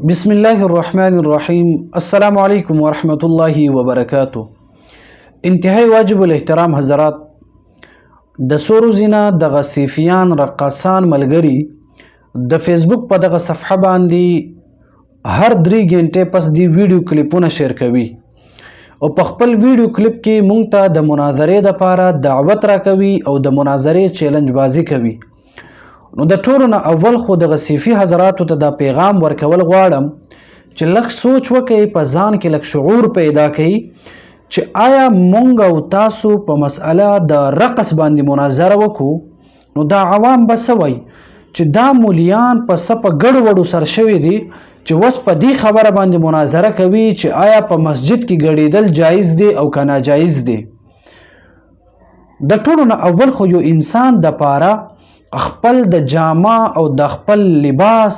بسم الله الرحمن الرحیم. السلام علیکم ورحمۃ اللہ وبرکاتہ. انتهایی واجب الاحترام حضرات، د سورو زینا دغه صیفیان رقاصان ملګري د فیسبوک په دغه صفحه باندې هر 3 غنټې پس دی ویډیو کلیپونه شیر کوي او په خپل ویډیو کلیپ کې مونږ ته د مناظرې لپاره دعوت راکوي او د مناظرې چیلنج بازی کوي. نو د ټولو نه اول خو دغه صیفي حضراتو ته دا پیغام ورکول غواړم چې لږ سوچ وکړئ، په ځان کې لږ شعور پیدا کړئ چې آیا مونږ او تاسو په مسئله د رقص باندې مناظره وکړو نو دا عوام به څه وایي چې دا مولیان په څه په ګډوډو سر شوي دي چې اوس په دې خبره باندې مناظره کوي چې آیا په مسجد کې ګډېدل جایز دی او که ناجایز دی. د ټولو نه اول خو یو انسان د پاره خپل د جامه او د خپل لباس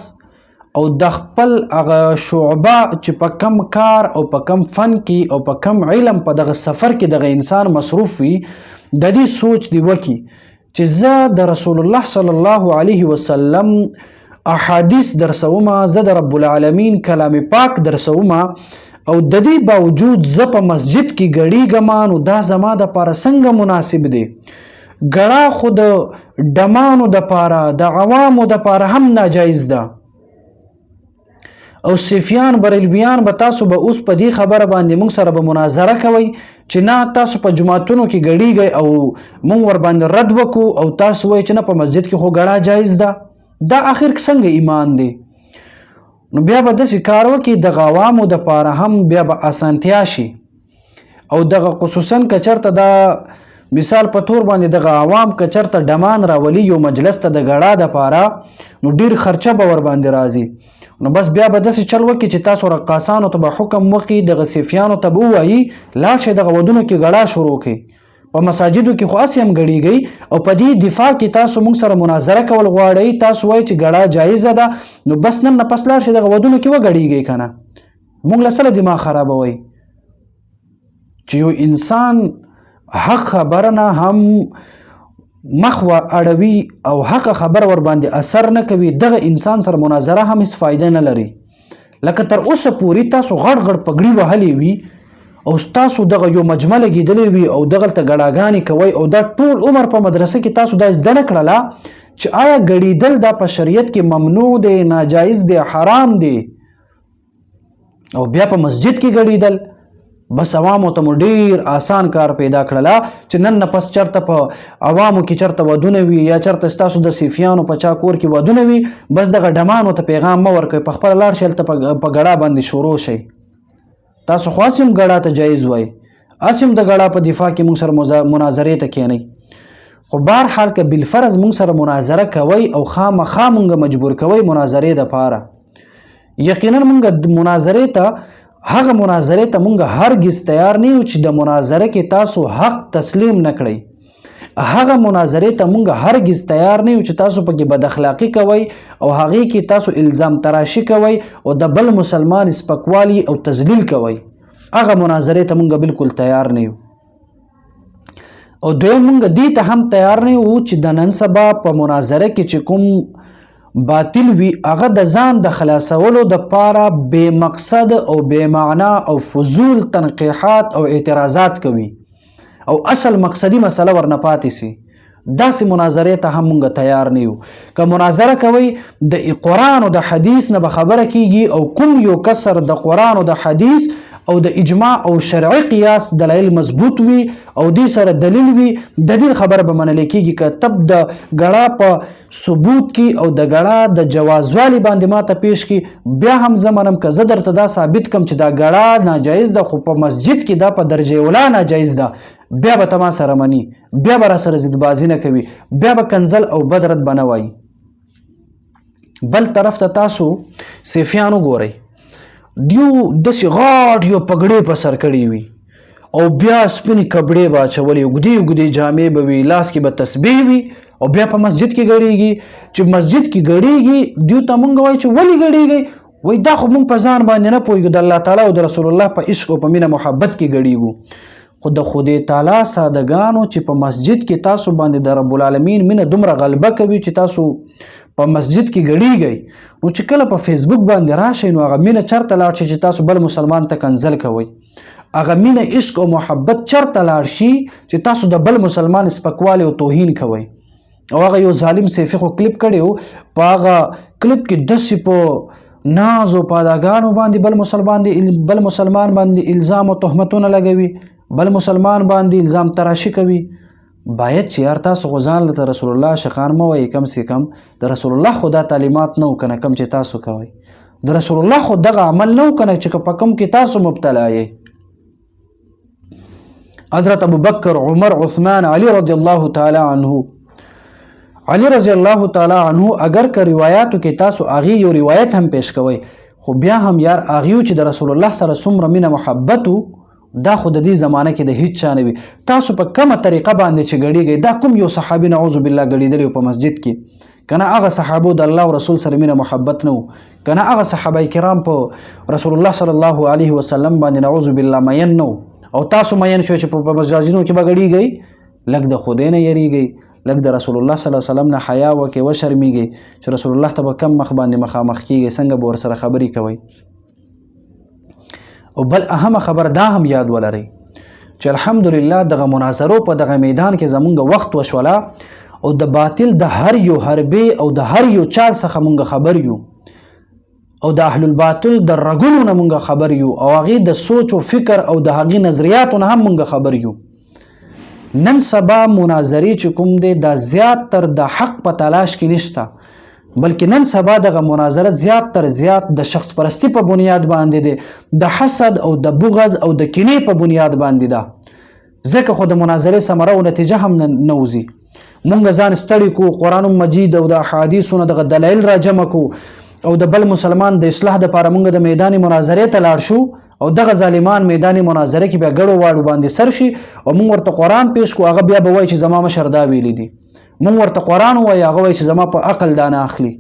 او د خپل هغه شعبه چې په کم کار او په کم فن کې او په کم علم په دغه سفر کې دغه انسان مصروف وي، د دې سوچ دی وکي چې زه د رسول الله صلی الله علیه وسلم احادیث درسومه، زه د رب العالمین کلام پاک درسومه او د دې باوجود زه په مسجد کې ګډېږم، نو دا زما دپاره څنګه مناسب دی؟ ګړه خو د ډمانو دپاره د عوامو دپاره هم ناجایز ده. او صیفیان بریلویان به تاسو به اوس په دې خبره باندې مونږ سره به مناظره کوئ چې نه تاسو په جماعتونو کې ګډېږئ او مونږ ورباندې رد وکړو او تاسو وایئ چې نه په مسجد کې خو ګړه جایز ده. دا آخر څنګه ایمان دی؟ نو بیا به داسې کار وکړي دغه عوامو دپاره هم بیا به اسانتیا شي او دغه خصوصا که چېرته دا مثال په تور باندې دغه عوام که چېرته ډمان راولي یو مجلس ته د ګړه دپاره نو ډېر خرچه به ورباندې راځي. نو بس بیا به داسې چل وکړي چې تاسو رقاصانو ته به حکم وکړي، دغه صیفیانو ته به ووایي لاړ شئ دغه ودونو کې ګړه شروع کړئ. په مساجدو کې خو هسې هم ګډېږئ او په دې دفاع کې تاسو مونږ سره مناظره کول غواړئ، تاسو وایئ چې ګړه جایزه ده، نو بس نن نه پس لاړ شئ دغه ودونو کې وګډېږئ که نه. مونږ له سره دماغ خرابوئ چې یو انسان حق خبره نه هم مخ اړوي او حق خبره ور باندې اثر نه کوي، دغه انسان سره مناظره هم هیڅ فایده نه لري. لکه تر اوسه پورې تاسو غړ غړ پګړي وهلې وي او تاسو دغه یو مجمع لګېدلې وي او دغلته ګړاګانې کوئ او دا ټول عمر په مدرسه کې تاسو دا زده نه کړله چې آیا ګډېدل دا په شریعت کې ممنوع دی، ناجایز دی، حرام دی، او بیا په مسجد کې ګډېدل. بس عوامو ته مو ډیر آسان کار پیدا کړله چې نن نه پس چرته په عوامو کې چرته ودونه وي یا چرته ستاسو د صیفیانو په چا کور کې ودونه وي، بس دغه ډمانو ته پیغام مه ورکوئ، په خپله لاړ شئ هلته په ګړه باندې شروع شئ. تاسو خو هسې هم ګړه ته جایز وایئ، هسې هم د ګړه په دفاع کې مونږ سره مناظرې ته کښېنئ. خو بهرحال که بالفرض مونږ سره مناظره کوئ او خامخا مونږ مجبور کوئ مناظرې دپاره، یقینا مونږ مناظرې ته هغه مناظرې ته مونږ هرگز تیار نه یو چې د مناظره کې تاسو حق تسلیم نه کړئ. هغه مناظرې ته مونږ هرگز تیار نه یو چې تاسو پکې بد اخلاقي کوئ او هغې کې تاسو الزام تراشي کوئ او د بل مسلمان سپکوالي او تذلیل کوئ. هغه مناظرې ته مونږ بالکل تیار نه یو. او دویم مونږ دې ته هم تیار نه یو چې د نن سبا په مناظره کې چې کوم باطل وي هغه د ځان د خلاصولو دپاره بې مقصد او بې معنا او فضول تنقیحات او اعتراضات کوي او اصل مقصدي مسله ورنه پاتې سي. داسې مناظرې ته هم مونږ تیار نه یو. که مناظره کوئ د قرآن او د حدیث نه به خبره کیږي او کوم یو کسر د قرآن او د حدیث او د اجماع او شرعي قیاس دلایل مضبوط وي او دې سره دلیل وي، د دې خبره به منل کیږي. که تب د ګړه په ثبوت کې او د ګړه د جوازوالي باندې ماته پیش کی، بیا هم زه منم که زه درته دا ثابت کم چې دا ګړه ناجایز ده خو په مسجد کې دا په درجه اولا ناجایز ده، بیا به ته ما سره مني، بیا به را سره ضدبازي نه کوي، بیا به کنزل او بد رد به نه وایي. بل طرف ته تاسو صیفیان وګورئ، دیو داسې غاټ یو پګړې په سر کړې وي او بیا سپینې کپړې به اچولې، اوږدې اوږدې جامې به وي، لاس کې به تسبیح وي او بیا په مسجد کې ګډېږي. چې مسجد کې ګډېږي دیو ته مونږ وایو چې ولې ګډېږئ؟ وایي دا خو مونږ په ځان باندې نه پوهېږو، د الله تعالی او د رسول الله په عشق او په مینه محبت کې ګډېږو. خو د خدای تعالی سادهګانو چې په مسجد کې تاسو باندې د رب العالمین مینه دومره غلبه کوي چې تاسو په مسجد کې ګډیږئ نو چې کله په فیسبوک باندې راشئ نو هغه مینه چرته لاړ شي چې تاسو بل مسلمان ته کنځل کوئ، هغه مینه عشق او محبت چرته لاړ شي چې تاسو د بل مسلمان سپکوالی او توهین کوئ. او هغه یو ظالم سیفي خو کلیپ کړی و، په هغه کلیپ کې داسې په ناز او پاداګانو باندې بل مسلمان باندې الزام او تهمتونه لګوي، بل مسلمان باندې الزام تراشي کوي. باید چې یار تاسو خو ځان له رسول الله شخان مه وایئ، کم سے کم د رسول الله خو دا تعلیمات نه و که نه کم چې تاسو کوئ، د رسول الله خو دغه عمل نه و که نه چې په کوم کې تاسو مبتلا یئ. حضرت ابوبکر، عمر، عثمان، علی رضی الله تعالی عنه، علی رضی الله تعالی عنه اگر که روایاتو کې تاسو هغې یو روایت هم پیش کوئ خو بیا هم یار هغې چې د رسول الله سره څومره مینه محبت دا خو د دې زمانه کې د هیڅ چا نه وي. تاسو په کومه طریقه باندې چې ګډیږئ، دا کوم یو صحابي نعوذ بالله ګډېدلی په مسجد کې که نه هغه صحابو د الله او رسول سره مینه محبت نه و، که نه هغه صحابه کرام په رسول الله صلی الله علیه وسلم باندې نعوذ بالله مین نه و، او تاسو مین شوئ چې په مساجدونو کې به ګډیږئ. لږ د خدای نه یریږئ، لږ د رسول الله صلی الله علیه وسلم نه حیا وکړئ، وشرمیږئ چې رسول الله ته به کم مخ باندې مخامخ کیږئ، څنګه به ورسره خبرې کوئ. او بل اهمه خبر دا هم یاد ولرئ چې الحمدلله دغه مناظرو په دغه میدان کې زمونږ وخت وشوله او د باطل د هر یو حربې او د هر یو چال څخه مونږ خبر یو، او د اهل الباطل د رګونو نه مونږ خبر یو، او هغې د سوچ او فکر او د هغې نظریاتو نه هم مونږ خبر یو. نن سبا مناظرې چې کوم دی دا زیات تر د حق په تلاش کې نشته، بلکې نن سبا دغه مناظره زیات تر زیات د شخص پرستی په بنیاد باندې دی، د حسد او د بغض او د کینې په بنیاد باندې ده. ځکه خو د مناظرې ثمره او نتیجه هم نه وځي. مونږ ځان ستړي کو، قرآن مجید او د احادیثو نه دغه دلایل راجمع کو، او د بل مسلمان د اصلاح دپاره مونږ د میدان مناظرې ته لاړ شو، او دغه ظالمان میدان مناظره کې بیا ګډو واړو باندې سر شي، او مونږ ورته قرآن پیش کو، هغه بیا به وایي چې زما مشر دا ویلی دي، مونږ ورته قرآن وایي، هغه وایي چې زما په عقل دا نه اخلي.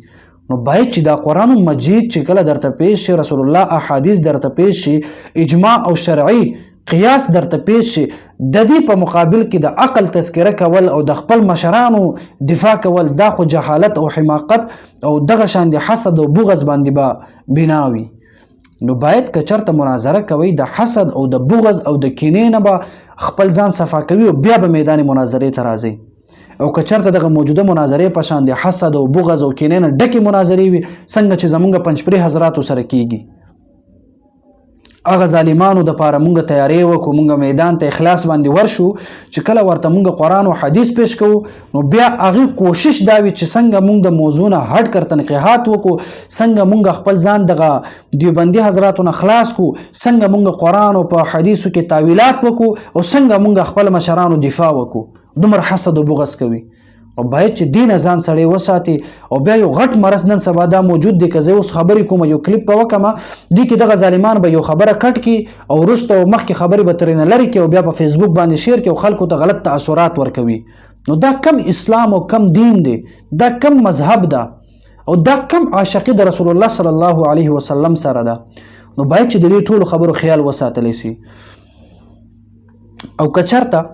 نو باید چې دا قرآن مجید چې کله درته پیش شي، رسول الله احادیث درته پیش شي، اجماع او شرعي قیاس درته پیش شي، د دې په مقابل کې د عقل تذکره کول او د خپل مشرانو دفاع کول دا خو جهالت او حماقت او دغه شان د حسد او بغض باندې به بنا وي. نو باید که چرته مناظره کوي د حسد او د بغض او د کینې نه به خپل ځان صفا کوي او بیا به میدان مناظرې ته راځي. او که چرته دغه موجوده مناظرې په شان د حسد او بغض او کینې نه ډکې مناظرې وي څنګه چې زمونږ پنجپرې حضراتو سره کیږي، هغه ظالمانو دپاره مونږ تیاری وکړو، مونږ میدان ته اخلاص باندې ورشو چې کله ورته مونږ قرآن او حدیث پیش کوو نو بیا هغې کوشش دا وي چې څنګه مونږ د موضوع نه هټ کر تنقیحات وکړو، څنګه مونږ خپل ځان دغه دیوبندي حضراتو نه خلاص کړو، څنګه مونږ قرآن او په حدیثو کې تاویلات وکړو، او څنګه مونږ خپل مشرانو دفاع وکړو. دومره حسد او بغض کوي، او باید چې دین ځان سړی وساتي. او بیا یو غټ مرض نن سبا دا موجود دی، که زه اوس خبرې کوم یو کلیپ به وکړم دې کې دغه ظالمان به یو خبره کټ کړي او وروسته مخکې خبرې به ترې نه لرې کړي او بیا په فیسبوک باندې شیر کړي او خلکو ته غلط تاثرات ورکوي. نو دا کم اسلام او کم دین دی، دا کم مذهب ده، او دا کم عاشقي د رسول الله صلی الله علیه وسلم سره ده. نو باید چې د دې ټولو خبرو خیال وساتلی سي. او که چرته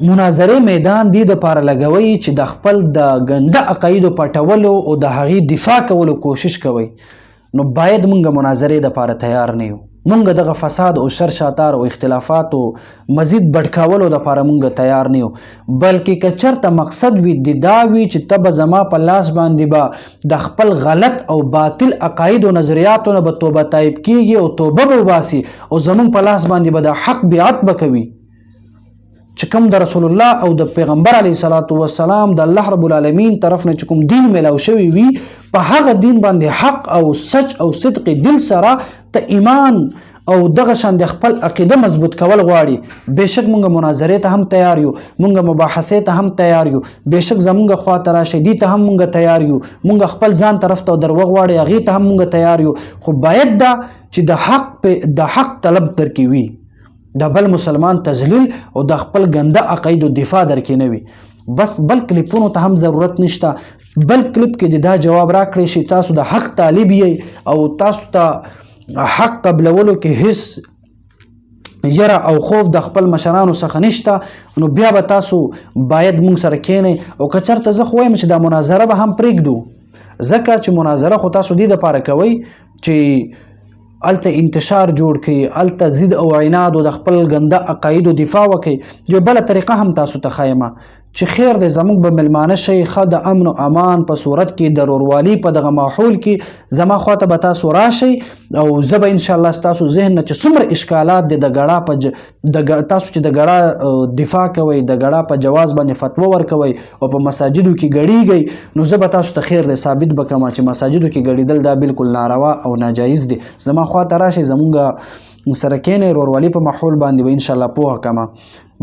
مناظرې میدان دې دپاره لګوئ چې د خپل د ګنده عقایدو پټولو او د هغې دفاع کولو کوشش کوئ، نو باید مونږ مناظرې دپاره تیار نه یو. مونږ دغه فساد او شر شاتار او اختلافات او مزید بډکولو دپاره مونږ تیار نه یو. بلکې که چرته مقصد وي د دا وي چې ته به زما په لاس باندې به د خپل غلط او باطل عقاید او نظریاتو نه به توبه طایب کیږي او توبه به وباسي، او زمونږ په لاس باندې به د حق بیعت به کوي چې کوم د رسول الله او د پیغمبر علیه الصلاۃ والسلام د الله رب العالمین طرف نه چې کوم دین میلاو شوی وي، په هغه دین باندې حق او سچ او صدق دل سره ته ایمان او دغه شان د خپل عقیده مضبوط کول غواړي. بېشک مونږ مناظرې ته هم تیار یو، مونږ مباحثې ته هم تیار یو، بېشک زمونږ خوا ته راشئ دې ته هم مونږ تیار یو، مونږ خپل ځان طرف ته درواغ غواړئ هغې ته هم مونږ تیار یو. خو باید دا چې د حق طلب در کې وي، د بل مسلمان تذلیل او د خپل ګنده عقایدو دفاع در کې نه وي. بس بل کلیپونو ته هم ضرورت نشته. بل کلیپ کې دا جواب راکړئ چې تاسو د حق طالب یئ او تاسو ته حق قبلولو کې هیڅ یره او خوف د خپل مشرانو څخه نشته، نو بیا به تاسو باید مونږ سره کینئ. او که چېرته زه خو وایم چې دا مناظره به هم پرېږدو، ځکه چې مناظره خو تاسو دې دپاره کوئ چې هلته انتشار جوړ کړي، هلته ضد او عناد او د خپل ګنده عقایدو دفاع وکړي. یو بله طریقه هم تاسو ته ښایمه چې خیر دی زموږ به میلمانه شئ، ښه د امن و امان په صورت کې د روروالي په دغه ماحول کې زما خواته به تاسو راشئ، او زه به انشاءالله ستاسو ذهن نه چې څومره اشکالات دی د ګړه په تاسو چې د ګړه دفاع کوئ، د ګړه په جواز باندې فتوا ورکوئ او په مساجدو کې ګډیږئ، نو زه به تاسو ته خیر دی ثابت به کړم چې مساجدو کې ګډېدل دا بالکل ناروا او ناجایز دی. زما خواته راشئ، زمونږ سره کینئ، روروالي په ماحول باندې به انشاءالله پوهه کړم.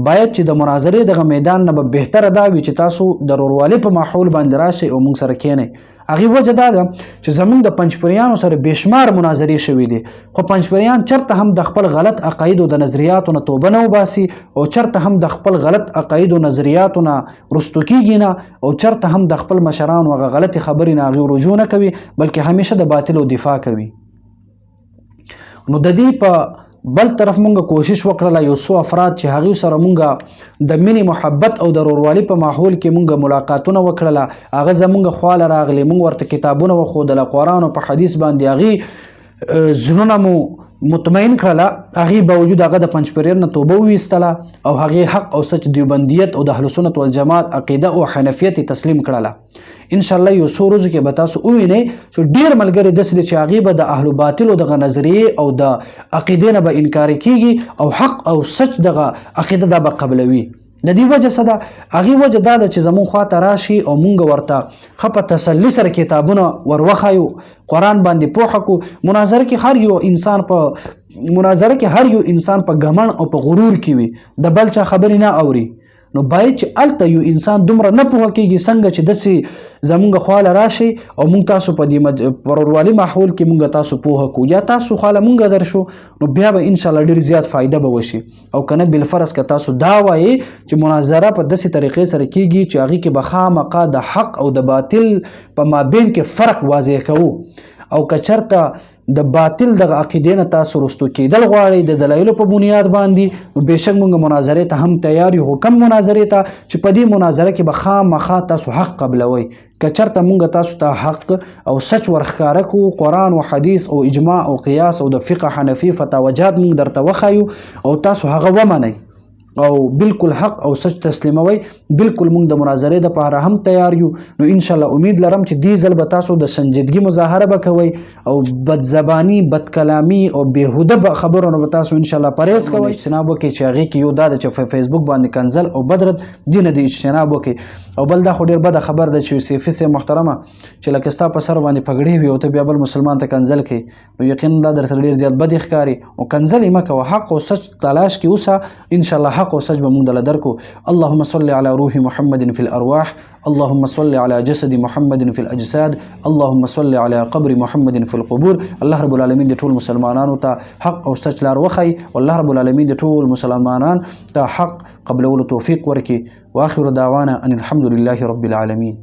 باید چې د مناظرې دغه میدان نه به بهتره دا وي چې تاسو د روروالي په ماحول باندې راشئ او موږ سره کینئ. هغې وجه دا ده چې زموږ د پنجپریانو سره بېشمار مناظرې شوي دي، خو پنجپریان چرته هم د خپل غلط عقایدو د نظریاتو نه توبه نه وباسي، او چرته هم د خپل غلط عقایدو نظریاتو نه رستو کېږي نه، او چرته هم د خپل مشرانو هغه غلطې خبرې نه هغې رجوع نه کوي، بلکې همیشه د باطلو دفاع کوي. نو د دې په بل طرف مونږ کوشش وکړله یو څو افراد چې هغوی سره مونږ د مینې محبت او د روروالي په ماحول کې مونږ ملاقاتونه وکړله، هغه زمونږ خواله راغلي، مونږ ورته کتابونه وښودله، قرآن او په حدیث باندې هغې زړونه مو مطمئن کړله، هغې باوجود هغه د پنجپریر نه توبه وویستله او هغې حق او سچ دیوبندیت او د اهل سنت والجماعت عقیده او حنفیت تسلیم کړله. انشاءالله یو څو ورځو کې به تاسو ووینئ چې ډېر ملګري داسې دي چې هغې به د اهلو باطلو دغه نظریې او د عقیدې نه به انکاري کېږي او حق او سچ دغه عقیده دا به قبلوي. د دې وجه څه ده؟ هغې وجه دا ده چې زموږ خواته راشي او مونږ ورته ښه په تسلي سره کتابونه ور وښایو، قرآن باندې پوهه کړو. مناظره کې هر یو انسان په ګمڼ او په غرور کې وي، د بل چا خبرې نه اوري، نو باید چې هلته یو انسان دومره نه پوهه کېږي څنګه چې داسې زمونږ خواله راشي او مونږ تاسو په دې روروالي ماحول کې مونږ تاسو پوهه کړو، یا تاسو خواله مونږ درشو، نو بیا به انشاءالله ډېر زیات فایده به وشي. او که نه بالفرض که تاسو دا وایئ چې مناظره په داسې طریقې سره کېږي چې هغې کې به خامخا د حق او د باطل په مابین کې فرق واضح کوو، او که چېرته د باطل دغه عقیدې نه تاسو رستو کېدل غواړئ د دلایلو په بنیاد باندې، نو بېشک مونږ مناظرې ته هم تیار یو، خو کم مناظرې ته چې په دې مناظره کې به خامخا تاسو حق قبلوئ. که چېرته مونږ تاسو ته حق او سچ ورښکاره کړو، قرآن او حدیث او اجماع او قیاس او د فقه حنفي فتاوجات مونږ درته وښایو او تاسو هغه ومنئ او بالکل حق او سچ تسلیموي، بالکل مونږ د مناظرې دپاره هم تیار یو. نو انشاءالله امید لرم چې دې ځل به تاسو د سنجیدګي مظاهره به کوئ او بد زبانی، بد کلامي او بېهوده خبرو نه به تاسو انشاءالله پرهیز کوئ، اجتناب وکړئ. چې هغې کې یو دا ده چې په فیسبوک باندې کنځل او بدرد دې نه د اجتناب وکړئ. او بل دا خو ډېر بده خبر ده چې صیفي صاحب محترمه چې لکه ستا په سر باندې پګړۍ وي او ته بیا بل مسلمان ته کنځل کوي، نو یقینا دا در سره ډېر زیات بد ښکاري، او کنځل یې مه کوه، حق او سچ تلاش کې اوسه، انشاءالله حق او سچ به مونږ دله درکو. اللهم صل على روح محمد في الأرواح، اللهم صل على جسد محمد في الأجساد، اللهم صل على قبر محمد في القبور. الله رب العالمین د ټول مسلمانانو ته حق او سچ لار وښایي، والله رب العالمین د ټول مسلمانان ته حق قبلولو توفیق ورکړي. واخر دعوانا ان الحمد لله رب العالمین.